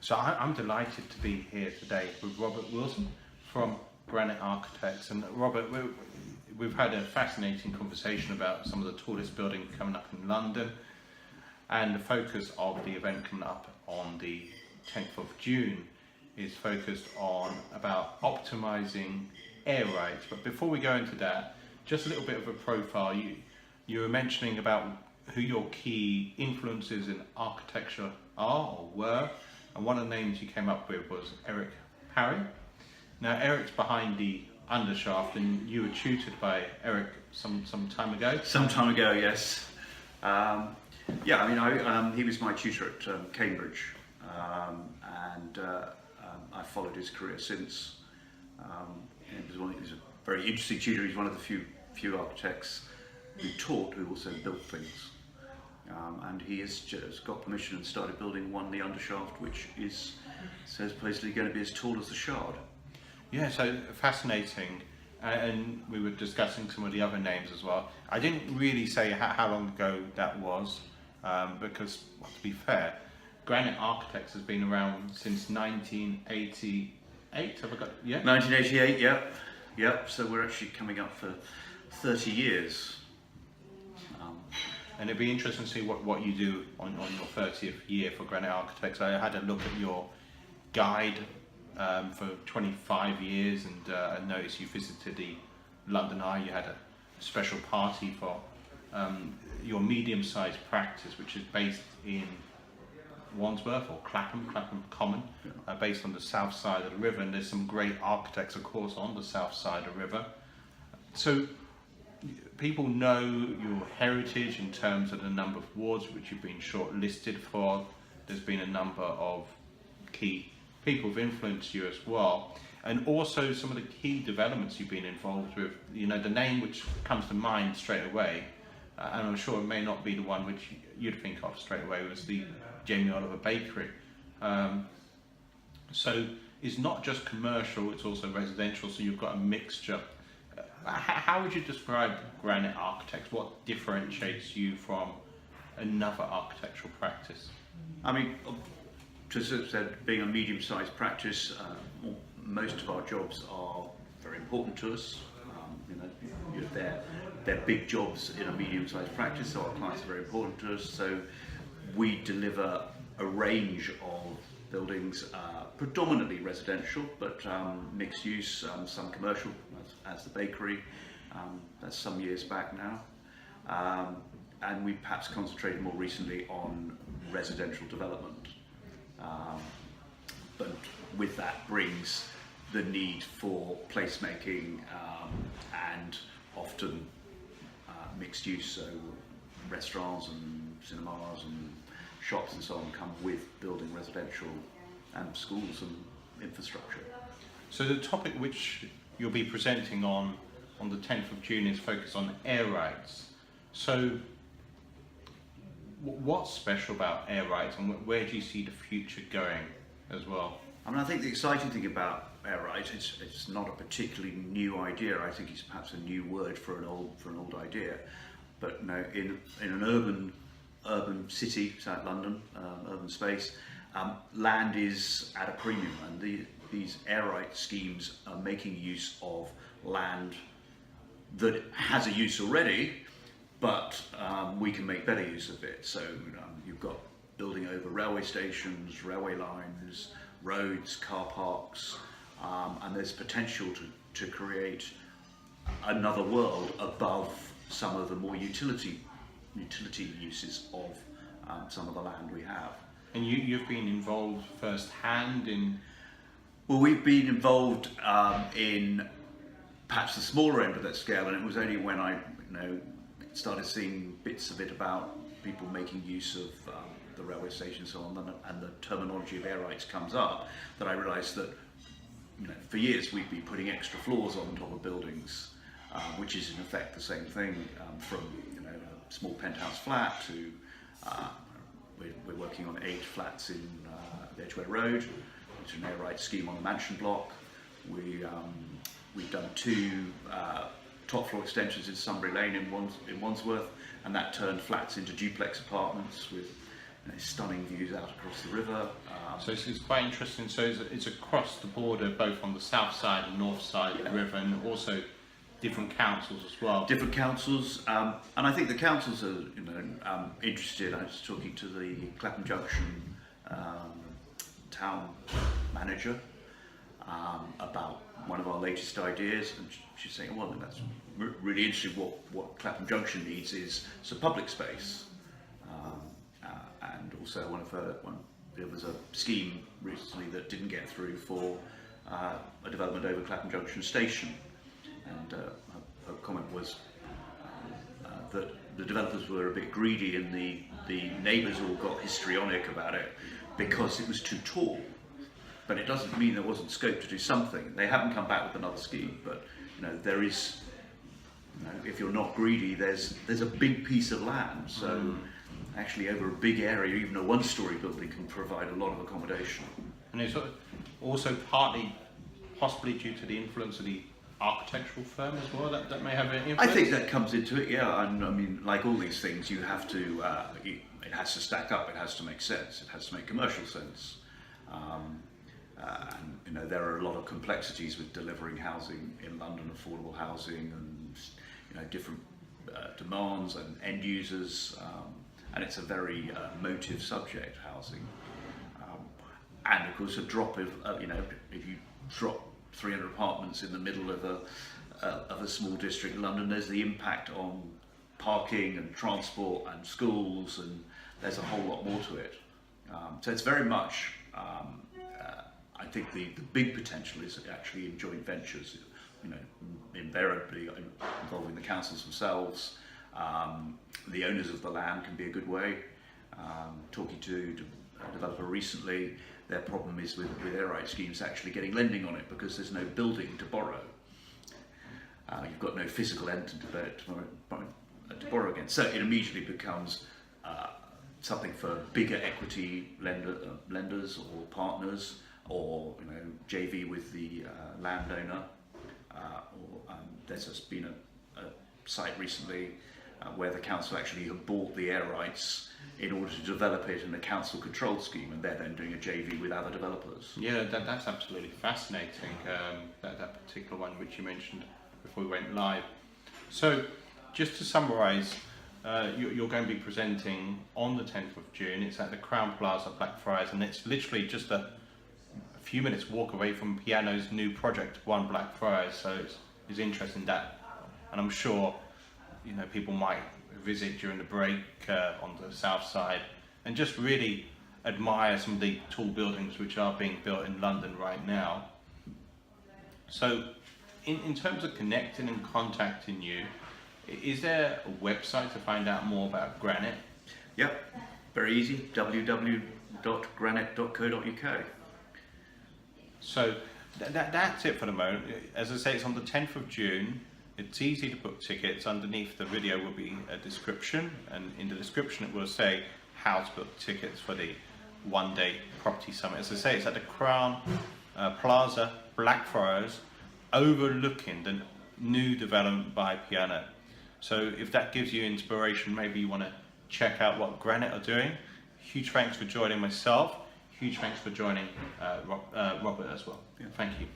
So I'm delighted to be here today with Robert Wilson from Granit Architects. And Robert, we've had a fascinating conversation about some of the tallest buildings coming up in London, and the focus of the event coming up on the 10th of June is focused on about optimizing air rights. But before we go into that, just a little bit of a profile. You were mentioning about who your key influences in architecture are or were, and one of the names you came up with was Eric Parry. Now Eric's behind the undershaft, and you were tutored by Eric some time ago. Some time ago, yes. Yeah, I mean, he was my tutor at Cambridge, and I followed his career since. He was a very interesting tutor. He's one of the few architects who taught, who also built things. And he has just got permission and started building one, the undershaft, which is supposedly going to be as tall as the Shard. Yeah, so fascinating. And we were discussing some of the other names as well. I didn't really say how long ago that was, because, well, to be fair, Granit Architects has been around since 1988. Have I got, yeah? 1988, yep. So we're actually coming up for 30 years. And it'd be interesting to see what you do on your 30th year for Granit Architects. I had a look at your guide for 25 years, and I noticed you visited the London Eye. You had a special party for your medium-sized practice, which is based in Wandsworth or Clapham Common, based on the south side of the river. And there's some great architects, of course, on the south side of the river. So people know your heritage in terms of the number of awards which you've been shortlisted for. There's been a number of key people who've influenced you as well, and also some of the key developments you've been involved with. You know, the name which comes to mind straight away, and I'm sure it may not be the one which you'd think of straight away, was the Jamie Oliver Bakery. So it's not just commercial, it's also residential, so you've got a mixture. How would you describe Granit Architects? What differentiates you from another architectural practice? I mean, as I said, being a medium-sized practice, most of our jobs are very important to us. They're big jobs in a medium-sized practice, so our clients are very important to us. So we deliver a range of buildings, predominantly residential, but mixed use, some commercial, as the bakery. That's some years back now. And we perhaps concentrated more recently on residential development. But with that brings the need for placemaking and often mixed use, so restaurants and cinemas and shops and so on come with building residential and schools and infrastructure. So the topic which you'll be presenting on the 10th of June is focused on air rights. So what's special about air rights, and where do you see the future going as well? I mean, I think the exciting thing about air rights, it's not a particularly new idea. I think it's perhaps a new word for an old idea. But no, in an urban city, South London, urban space, land is at a premium, and these air rights schemes are making use of land that has a use already, but we can make better use of it. So you've got building over railway stations, railway lines, roads, car parks, and there's potential to create another world above some of the more utility uses of some of the land we have. And you've been involved firsthand in... Well, we've been involved in perhaps the smaller end of that scale, and it was only when I started seeing bits of it about people making use of the railway station and so on, and the terminology of air rights comes up, that I realised that for years we've been putting extra floors on top of buildings, which is in effect the same thing, from a small penthouse flat to we're working on 8 flats in Edgware Road, which is an air rights scheme on a mansion block. We've done 2 top floor extensions in Sunbury Lane in Wandsworth, and that turned flats into duplex apartments with stunning views out across the river. So it's quite interesting. So it's across the border, both on the south side and north side of the river, and also different councils as well. Different councils, and I think the councils are, interested. I was talking to the Clapham Junction town manager about one of our latest ideas, and she's saying, well, that's really interesting. What Clapham Junction needs is some public space, and also there was a scheme recently that didn't get through for a development over Clapham Junction station, and her comment was that the developers were a bit greedy, and the neighbours all got histrionic about it because it was too tall. But it doesn't mean there wasn't scope to do something. They haven't come back with another scheme, but there is. If you're not greedy, there's a big piece of land. So actually, over a big area, even a one-storey building can provide a lot of accommodation. And it's also partly, possibly due to the influence of the architectural firm as well. That may have an influence. I think that comes into it. Yeah, and I mean, like all these things, you have to. It has to stack up. It has to make sense. It has to make commercial sense. And there are a lot of complexities with delivering housing in London, affordable housing, and different demands and end users, and it's a very emotive subject, housing. And of course, a drop of if you drop 300 apartments in the middle of a small district in London, there's the impact on parking and transport and schools, and there's a whole lot more to it. So it's very much. I think the big potential is actually in joint ventures, invariably involving the councils themselves. The owners of the land can be a good way. Talking to a developer recently, their problem is with air right schemes actually getting lending on it because there's no building to borrow. You've got no physical entity to borrow against. So it immediately becomes something for bigger equity lenders or partners, or JV with the landowner. There's just been a site recently where the council actually have bought the air rights in order to develop it in a council controlled scheme, and they're then doing a JV with other developers. Yeah, that's absolutely fascinating, that particular one which you mentioned before we went live. So just to summarise, you're going to be presenting on the 10th of June. It's at the Crown Plaza, Blackfriars, and it's literally just a few minutes walk away from Piano's new project, One Blackfriars. So it's interesting that, and I'm sure people might visit during the break on the south side and just really admire some of the tall buildings which are being built in London right now. So in terms of connecting and contacting you, is there a website to find out more about Granit? Yep, very easy, www.granit.co.uk. So that's it for the moment. As I say, it's on the 10th of June. It's easy to book tickets. Underneath the video will be a description, and in the description it will say how to book tickets for the one-day property summit. As I say, it's at the Crown Plaza, Blackfriars, overlooking the new development by Piano. So if that gives you inspiration, maybe you want to check out what Granit are doing. Huge thanks for joining myself. Huge thanks for joining Robert as well. Yeah. Thank you.